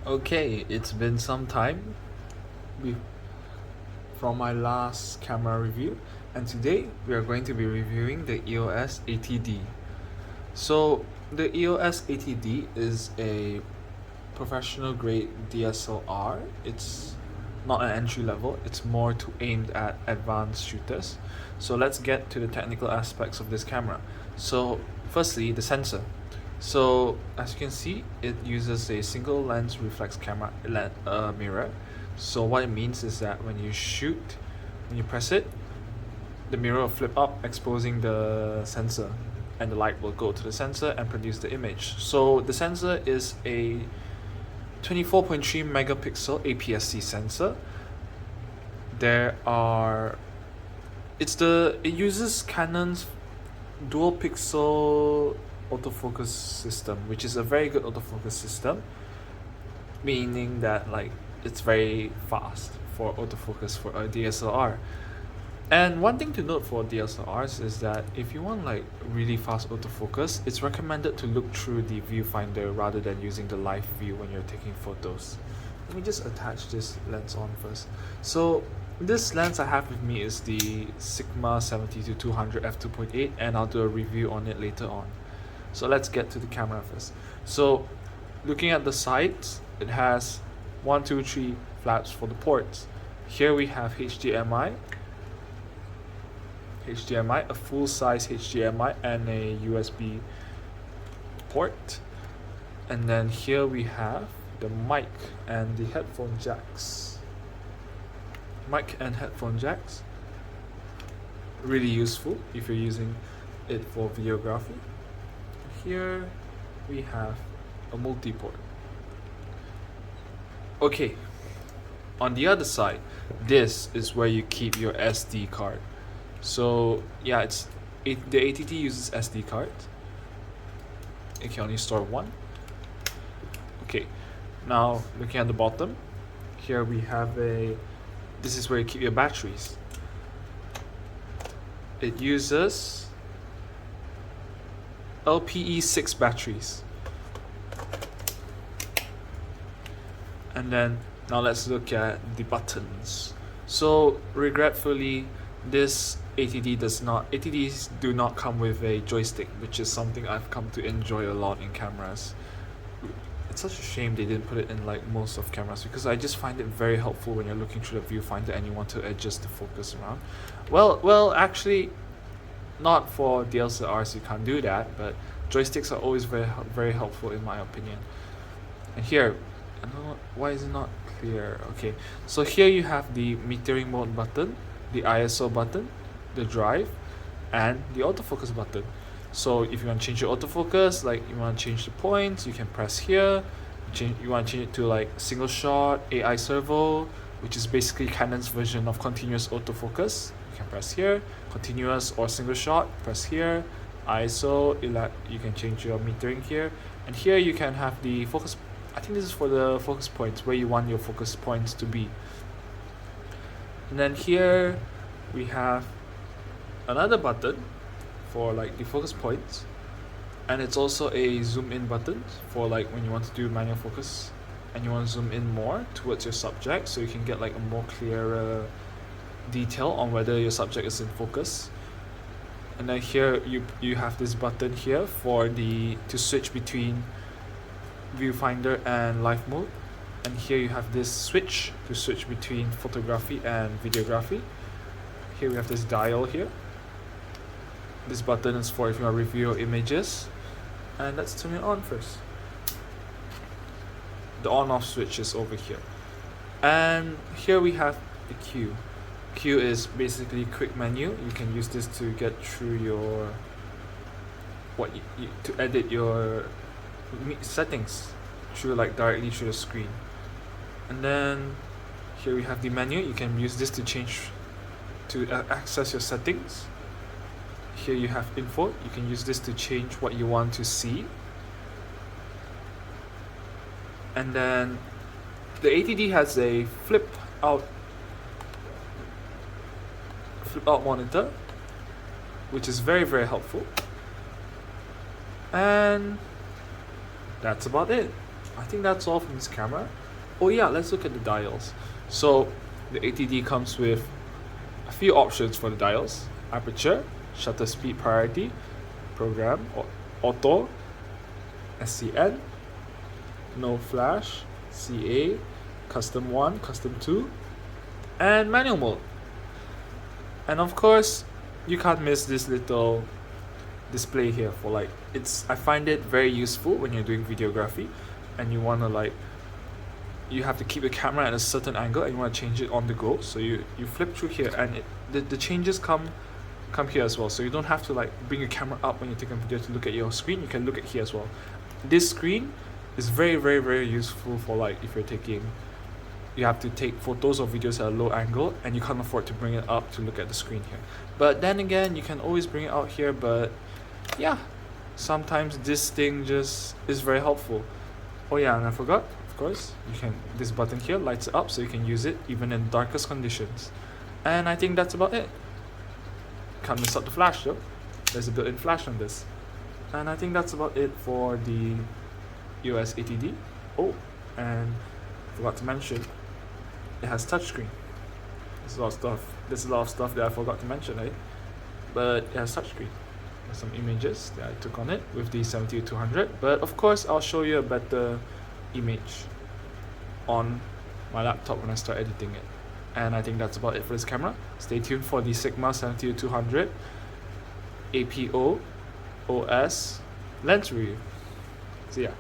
Okay, it's been some time be- from my last camera review, and today we are going to be reviewing the EOS 80D. So, the EOS 80D is a professional grade DSLR. It's not an entry level, it's more to aimed at advanced shooters. So, let's get to the technical aspects of this camera. So, firstly, the sensor. So as you can see, it uses a single lens reflex camera mirror. So what it means is that when you shoot, when you press it, the mirror will flip up, exposing the sensor, and the light will go to the sensor and produce the image. So the sensor is a 24.3 megapixel APS-C sensor. It uses Canon's dual pixel autofocus system, which is a very good autofocus system, meaning that like it's very fast for autofocus for a DSLR. And one thing to note for DSLRs is that if you want like really fast autofocus, it's recommended to look through the viewfinder rather than using the live view when you're taking photos. Let me just attach this lens on first. So this lens I have with me is the Sigma 70-200 f2.8, and I'll do a review on it later on. So let's get to the camera first. So looking at the sides, it has 1, 2, 3 flaps for the ports. Here we have HDMI, a full-size HDMI and a USB port. And then here we have the mic and the headphone jacks. Mic and headphone jacks. Really useful if you're using it for videography. Here we have a multi-port. Okay, on the other side, this is where you keep your SD card. So yeah, the 80D uses SD card. You can only store one. Okay, now looking at the bottom, here we have this is where you keep your batteries. It uses LPE6 batteries. And then now let's look at the buttons. So regretfully, this ATDs do not come with a joystick, which is something I've come to enjoy a lot in cameras. It's such a shame they didn't put it in like most of cameras, because I just find it very helpful when you're looking through the viewfinder and you want to adjust the focus around. Well, actually, not for DSLRs you can't do that, but joysticks are always very helpful in my opinion. And here, I don't know why is it not clear. Okay, so here you have the metering mode button, the ISO button, the drive, and the autofocus button. So if you want to change your autofocus, like you want to change the points, you can press here. You want to change it to like single shot, AI servo, which is basically Canon's version of continuous autofocus. You can press here. Continuous or single shot, press here. ISO, you can change your metering here. And here you can have the focus. I think this is for the focus points, where you want your focus points to be. And then here we have another button for like the focus points, and it's also a zoom in button for like when you want to do manual focus and you want to zoom in more towards your subject, so you can get like a more clearer detail on whether your subject is in focus. And then here you have this button here for to switch between viewfinder and live mode, and here you have this switch to switch between photography and videography. Here we have this dial here. This button is for if you want to review your images, and let's turn it on first. The on-off switch is over here, and here we have the Q. Q is basically quick menu. You can use this to get through your to edit your settings directly through the screen. And then here we have the menu. You can use this to access your settings. Here you have info. You can use this to change what you want to see. And then the ATD has a flip out monitor, which is very helpful. And that's about it. I think that's all from this camera. Oh yeah, let's look at the dials. So the ATD comes with a few options for the dials: aperture, shutter speed priority, program, auto, SCN, no flash, CA, custom 1, custom 2, and manual mode. And of course, you can't miss this little display here for like, I find it very useful when you're doing videography and you want to like, you have to keep the camera at a certain angle and you want to change it on the go. So you flip through here, and the changes come here as well. So you don't have to like bring your camera up when you're taking a video to look at your screen. You can look at here as well. This screen is very, very, very useful for like if you have to take photos or videos at a low angle and you can't afford to bring it up to look at the screen here. But then again, you can always bring it out here. But yeah, sometimes this thing just is very helpful. Oh yeah, and I forgot, of course, this button here lights it up so you can use it even in darkest conditions. And I think that's about it. Can't miss out the flash though. There's a built-in flash on this. And I think that's about it for the EOS ATD. Oh, and I forgot to mention, it has touchscreen. There's a lot of stuff that I forgot to mention, eh? But it has touchscreen. There's some images that I took on it with the 70-200. But of course, I'll show you a better image on my laptop when I start editing it. And I think that's about it for this camera. Stay tuned for the Sigma 70-200 APO OS lens review. See ya.